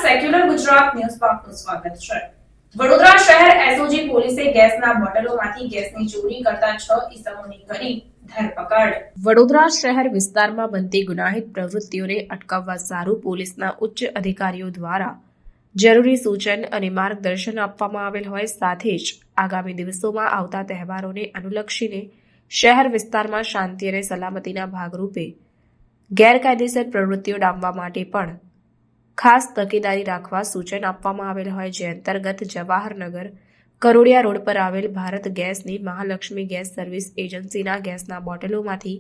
Secular Gujarat ન્યૂઝમાં આપનું સ્વાગત છે। વડોદરા શહેર એસઓજી પોલીસે ગેસના બોટલોમાંથી ગેસની ચોરી કરતા 6 ઈસમોની કરી ધરપકડ। વડોદરા શહેર વિસ્તારમાં બનતી ગુનાહિત પ્રવૃત્તિઓને અટકાવવા સારું પોલીસના ઉચ્ચ અધિકારીઓ દ્વારા જરૂરી સૂચન અને માર્ગદર્શન આપવામાં આવેલ હોય, સાથે જ આગામી દિવસોમાં આવતા તહેવારોને અનુલક્ષીને શહેર વિસ્તારમાં શાંતિ અને સલામતીના ભાગરૂપે ગેરકાયદેસર પ્રવૃત્તિઓ ડામવા માટે પણ ખાસ તકેદારી રાખવા સૂચન આપવામાં આવેલ હોય, જે અંતર્ગત જવાહરનગર કરોડિયા રોડ પર આવેલ ભારત ગેસની મહાલક્ષ્મી ગેસ સર્વિસ એજન્સીના ગેસના બોટલોમાંથી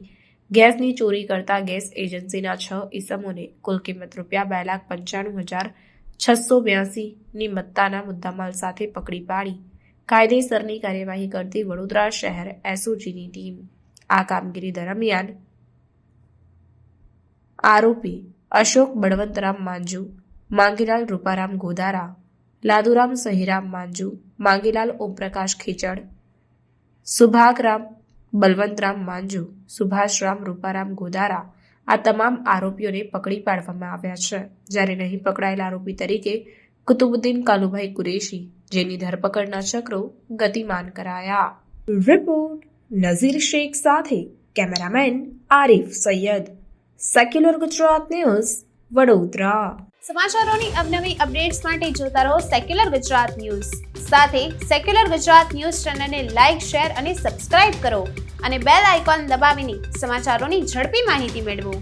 ગેસની ચોરી કરતા ગેસ એજન્સીના 6 ઈસમોને કુલ કિંમત ₹95,682 ની મત્તાના મુદ્દામાલ સાથે પકડી પાડી કાયદેસરની કાર્યવાહી કરતી વડોદરા શહેર એસઓજીની ટીમ આ કામગીરી દરમિયાન આરોપી અશોક બળવંતરામ માંજુ, માંગીલાલ રૂપારામ ગોદારા, લાદુરામ સહીરામ માંજુ, માંગીલાલ ઓમપ્રકાશ ખીચડ, સુભાગરામ બલવંતરામ માંજુ, સુભાષરામ રૂપારામ ગોદારા આ તમામ આરોપીઓને પકડી પાડવામાં આવ્યા છે, જ્યારે નહીં પકડાયેલ આરોપી તરીકે કુતુબુદ્દીન કાલુભાઈ કુરેશી, જેની ધરપકડના ચક્રો ગતિમાન કરાયા। રિપોર્ટ નઝીર શેખ સાથે cameraman Arif Saiyed, secular Gujarat news, Vadodara. સમાચારોની અવનવી અપડેટ્સ માટે જોતા રહો સેક્યુલર ગુજરાત ન્યૂઝ। સાથે સેક્યુલર ગુજરાત ન્યૂઝ ચેનલને લાઇક, શેર અને સબસ્ક્રાઇબ કરો અને બેલ આઇકોન દબાવીને સમાચારોની ઝડપી માહિતી મેળવો।